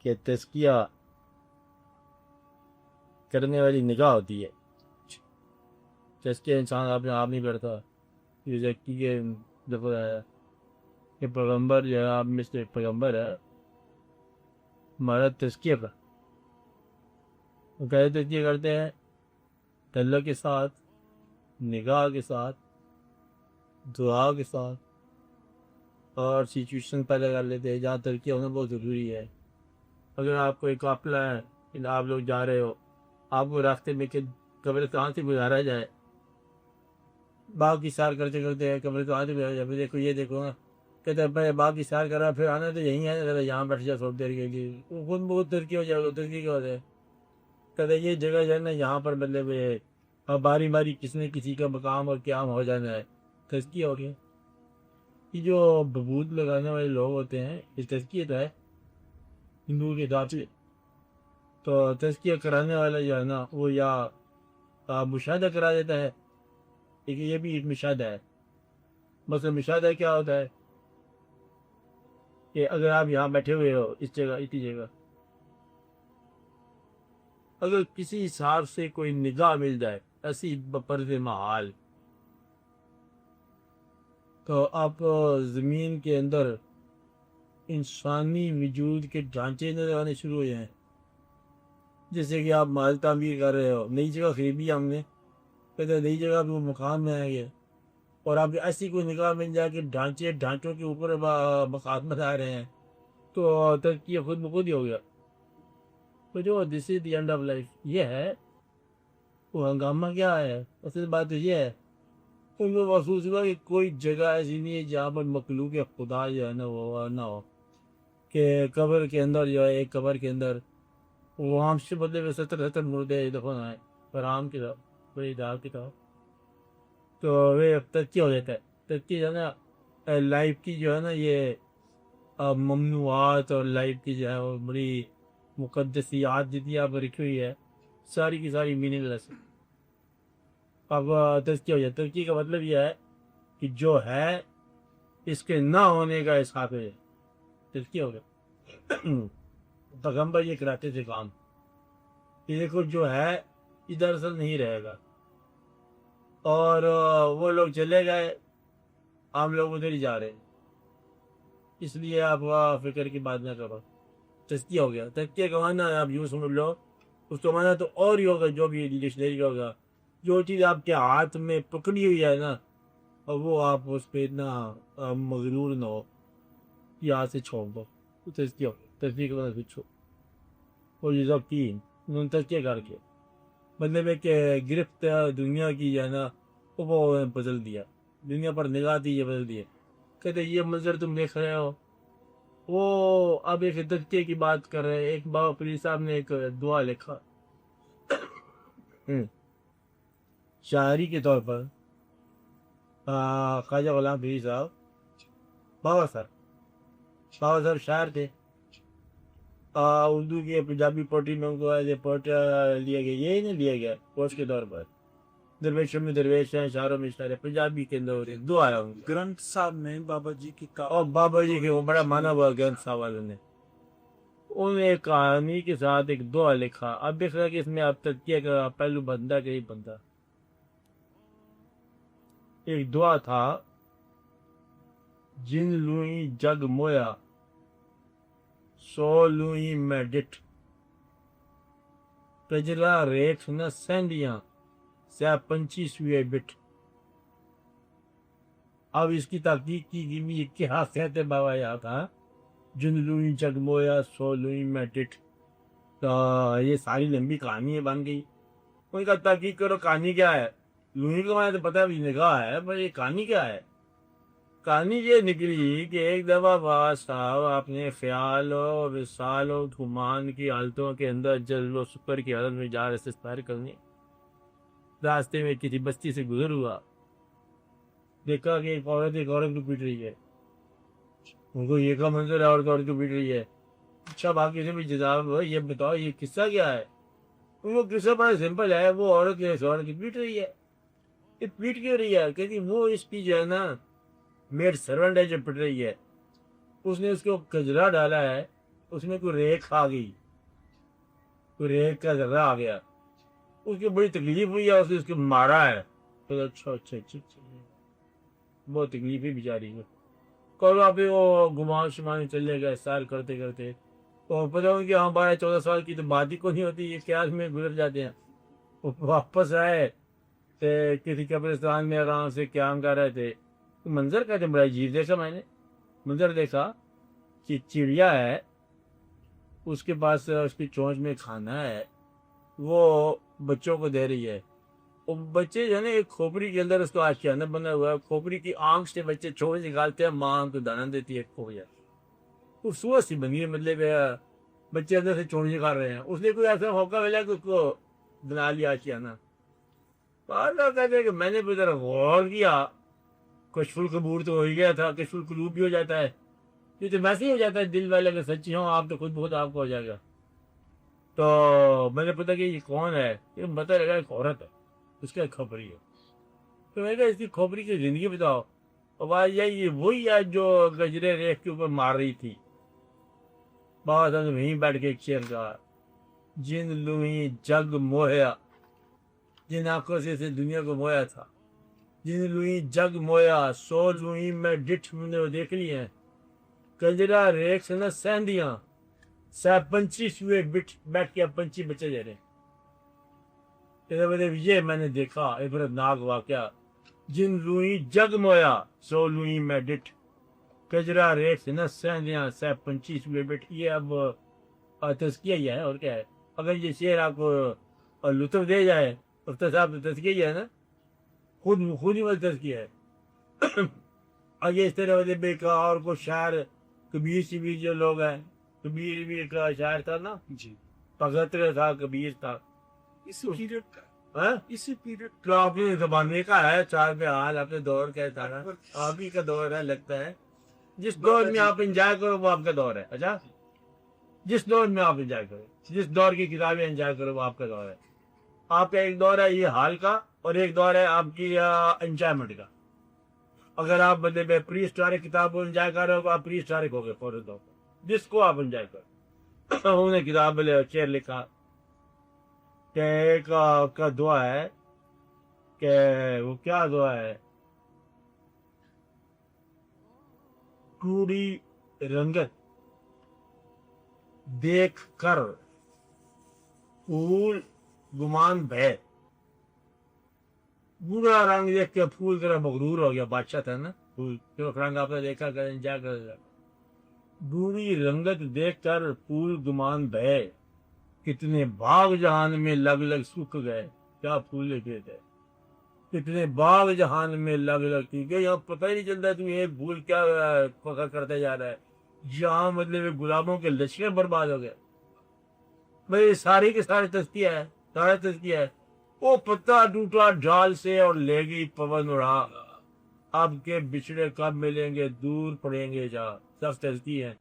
کہ تزکیہ کرنے والی نگاہ ہوتی ہے. تزکیہ انسان اپنے آپ نہیں کرتا. یہ زکی کے دفعہ ہے کہ پیغمبر جو ہے آپ میں سے پیغمبر ہے ہمارا تزکیہ کا. وہ کہتے تزکیہ کرتے ہیں اللہ کے ساتھ، نگاہ کے ساتھ، دعا کے ساتھ، اور سچویشن پیدا کر لیتے ہیں جہاں تزکیہ ہونا بہت ضروری ہے. اگر آپ کو ایک قافلہ ہے کہ آپ لوگ جا رہے ہو، آپ کو راستے میں کہ قبرستان سے گزارا جائے، باغ کی سیر کرتے کرتے ہیں قبرستان سے گزارا جائے، دیکھو یہ دیکھو نا، کہتے ہیں میں باغ کی سیر کر رہا پھر آنا تو یہیں ہے، ذرا یہاں بیٹھ جائے تھوڑی دیر کے لیے، وہ خود بہت تزکیہ ہو جائے گا. تزکیہ کیا ہوتا ہے؟ کہتے ہیں یہ جگہ جو ہے نا یہاں پر مطلب اور باری باری کسی نے کسی کا مقام اور قیام ہو جانا ہے. تزکیہ ہو گیا. یہ جو ببود لگانے والے لوگ ہوتے ہیں یہ تزکیہ تو ہے ہندوؤں کے حساب سے. تو تزکیہ کرانے والا جو ہے نا وہ یا مشاہدہ کرا دیتا ہے، لیکن یہ بھی ایک مشاہدہ ہے. مثلا مشاہدہ کیا ہوتا ہے کہ اگر آپ یہاں بیٹھے ہوئے ہو اس جگہ اسی جگہ، اگر کسی حساب سے کوئی نگاہ مل جائے ایسی بپرد محال، تو آپ زمین کے اندر انسانی وجود کے ڈھانچے نظر آنے شروع ہو جائیں. جیسے کہ آپ محل تعمیر کر رہے ہو، نئی جگہ خریدی ہم نے، کہتے نئی جگہ پہ وہ مکان میں آئیں گے، اور آپ ایسی کوئی نگاہ مل جائے کہ ڈھانچوں کے اوپر مکان بنا رہے ہیں، تو تزکیہ خود بخود ہی ہو گیا. تو جو دس از دی اینڈ آف لائف یہ ہے. وہ ہنگامہ کیا ہے؟ اصل بات تو یہ ہے ان کو محسوس ہوا کہ کوئی جگہ ایسی نہیں ہے جہاں پر مخلوق خدا جو ہے نا وہ نہ ہو، کہ قبر کے اندر جو ہے ایک قبر کے اندر وہاں سے بدلے میں 70 مردے دفن آئے حرام کی طرف بڑی دار کی طرف. تو وہ تزکیہ ہو جاتا ہے. تزکیہ جو ہے نا لائف کی جو ہے نا یہ ممنوعات اور لائف کی جو ہے وہ بڑی مقدسیات جتنی آپ رکھی ہوئی ہے ساری کی ساری میننگ لیس. اب تزکیہ ہو جاتا ہے. تزکیہ کا مطلب یہ ہے کہ جو ہے اس کے نہ ہونے کا احساس ہے. تزکیہ ہو گیا. پیغمبر یہ کراتے تھے کام کہ دیکھو جو ہے ادھر اصل نہیں رہے گا، اور وہ لوگ چلے گئے، عام لوگ ادھر ہی جا رہے ہیں، اس لیے آپ فکر کی بات نہ کرو. تزکیہ ہو گیا. تزکیہ کا معنی آپ یوں سمجھ لو، اس کا معنی تو اور ہی ہوگا جو بھی ڈکشنری کا ہوگا. جو چیز آپ کے ہاتھ میں پکڑی ہوئی ہے نا، اور وہ آپ اس پہ اتنا مغرور نہ ہو کہ ہاتھ سے چھوڑ دو. تزکیہ ہو. تزکیہ کا معنی چھوڑ اور یہ سب کی انہوں نے تزکیہ کر کے مطلب ہے کہ گرفت دنیا کی جو ہے نا وہ بدل دیا، دنیا پر نگاہ دی یہ بدل دیا. کہتے یہ منظر تم دیکھ رہے ہو، وہ اب ایک تزکیے کی بات کر رہے ہیں. ایک بابا فرید صاحب نے ایک دعا لکھا شاعری کے طور پر. خواجہ غلام فرید صاحب بابا صاحب شاعر تھے. اردو کی پنجابی پوئٹری میں ان کو ایز اے پوئٹ لیا گیا، یہی نہیں لیا گیا کوچ کے طور پر. درویشوں میں درویش ہیں، اشاروں میں اشارے، پنجابی کے اندر دعا ہے. گرنتھ صاحب میں بابا جی کی اور بابا جی کے وہ بڑا مانا ہوا گرنتھ صاحب والوں نے انہوں نے ایک کہانی کے ساتھ ایک دعا لکھا. اب دیکھ رہا کہ اس میں اب تزکیہ کا پہلو بنتا کہ نہیں بنتا. ایک دعا تھا جن لوئی جگ مویا سو لوئی میں ڈٹ پجلا ریکھ نہ سینڈیاں سہ پنچی سوئے بٹ. اب اس کی تحقیق کی گئی یہ کیا کہتے بابا یہاں تھا جن لوئی جگ مویا سو لوئی میں ڈٹ. تو یہ ساری لمبی کہانی بن گئی. ان کا تحقیق کرو کہانی کیا ہے. لوئی کو مجھے تو پتا بھی نگاہ ہے پر یہ کہانی کیا ہے. کہانی یہ نکلی کہ ایک دفعہ بابا صاحب اپنے خیال و وصال و گمان کی حالتوں کے اندر جذب و سکر کی حالت میں جا رہے سیر کرنے. راستے میں کسی بستی سے گزر ہوا، دیکھا کہ ایک عورت کو پیٹ رہی ہے. ان کو یہ کا منظر ہے عورت کو پیٹ رہی ہے. اچھا باقی سے بھی جزاب یہ بتاؤ یہ قصہ کیا ہے. ان کو قصہ بڑا سمپل ہے. وہ عورت کی پیٹ رہی ہے. یہ پیٹ کیوں رہی ہے؟ کہتی وہ اس کی جو ہے نا میڈ سرونٹ ہے جو پٹ رہی ہے. اس نے اس کو کجرا ڈالا ہے اس میں کوئی ریک آ گئی، کوئی ریک کا ذرہ آ گیا، اس کی بڑی تکلیف ہوئی ہے، اس کو مارا ہے. تو اچھا اچھا اچھا اچھا، بہت تکلیف ہے بیچاری کو. کل آپ وہ گمان شمان چلے گئے سال کرتے کرتے، تو پتہ ہوں کہ ہاں 12-14 سال کی تو بات ہی کو نہیں ہوتی، یہ کیا میں گزر جاتے ہیں. وہ واپس آئے تو کسی قبرستان میں آرام سے قیام کر رہے تھے. منظر کا تو بڑا عجیب دیکھا میں نے. منظر دیکھا کہ چڑیا ہے، اس کے پاس اس کی چونچ میں کھانا ہے، وہ بچوں کو دے رہی ہے. وہ بچے جو ہے نا ایک کھوپڑی کے اندر اس کو آشیانہ بنا ہوا ہے، کھوپڑی کی آنکھ سے بچے چونچ نکالتے ہیں، ماں ان کو دانا دیتی ہے. کھویا خوبصورت سی بنی ہے، مطلب بچے اندر سے چونچ نکال رہے ہیں. اس نے کوئی ایسا موقع ملا کہ اس کو بنا لیا آشیانہ. بعض لوگ کہتے ہیں کہ میں نے بھی ذرا غور کیا، کشف القبور تو ہو ہی گیا تھا، کشف القلوب بھی ہو جاتا ہے، یہ تو ویسے ہی ہو جاتا ہے. دل والے اگر سچی ہوں آپ تو خود بخود آپ کو ہو جائے گا. تو میں نے پتا کہ یہ کون ہے، یہ پتہ لگا ایک عورت ہے، اس کا ایک کھوپڑی ہے. تو میں نے کہا اس کی کھوپڑی کی زندگی بتاؤ. اور بات یہ وہی ہے جو گجرے ریخ کے اوپر مار رہی تھی. بابا صاحب نے وہیں بیٹھ کے ایک شعر کہا، جن لوئی جگ موہیا، جن آنکھوں سے اسے دنیا کو مویا تھا، جن لوئی جگ مویا سو لوئی میں ڈٹھ میں نے وہ دیکھ لی ہیں، کجرا ریک سے نہ سہندیاں سہ پنچھی سوئے بیٹھ کے اب پنچھی بچے دے رہے ہیں. یہ میں نے دیکھا عبرتناک واقعہ. جن لوئی جگ مویا سو لوئی میں ڈٹھ، کجرا ریک سے نہ سہندیاں سہ پنچھی سوئے بیٹھ. یہ اب تزکیہ ہی ہے اور کیا ہے. اگر یہ شعر آپ کو لطف دے جائے، افتا صاحب تو تزکیہ ہی ہے نا، خود ہی والا تزکیہ ہے. آگے اس طرح بے کا اور کو شاعر کبیر شبیر جو لوگ ہیں، کبیر بھی کا شاعر تھا نا، جی بھگت تھا، کبیر تھا. اسی پیریڈ کا، ہاں اسی پیریڈ تو آپ نے زمانے کا ہے، چار پہ حال اپنے دور کا تھا نا، آپ ہی کا دور ہے لگتا ہے. جس دور میں آپ انجوائے کرو وہ آپ کا دور ہے. اچھا، جس دور میں آپ انجوائے کرو، جس دور کی کتابیں انجوائے کرو وہ آپ کا دور ہے. آپ کا ایک دور ہے یہ حال کا، اور ایک دور ہے آپ کی انجوائمنٹ کا. اگر آپ مطلب پری ہسٹورک کتاب کو انجوائے کر رہے ہو تو آپ پری ہسٹورک ہو گئے فوراً طور پر، جس کو آپ انجوائے کرو. انہوں نے کتاب شعر لکھا کہ ایک کا دعا ہے کہ وہ کیا دعا ہے، کوڑی رنگت دیکھ کر پھول گمان بھے. برا رنگ دیکھ کے پھول طرح مغرور ہو گیا. بادشاہ تھا نا پھول، جو رنگ آپ نے دیکھا کر انجوائے کر. بری رنگت دیکھ کر پھول گمان بھے، کتنے باغ جہان میں لگ لگ سوکھ گئے. کیا پھول لکھے تھے، کتنے باغ جہان میں لگ لگ ٹھیک ہے. یہاں پتہ ہی نہیں چلتا تم یہ پھول کیا فخر کرتے جا رہا ہے. یہاں مطلب گلابوں کے لشکر برباد ہو گئے. بھائی سارے کے سارے تزکیہ ہے، سارا تزکیہ ہے. وہ پتا ٹوٹا ڈھال سے اور لے گئی پون اڑا، اب کے بچھڑے کب ملیں گے دور پڑیں گے جا. سب تزکیہ ہے.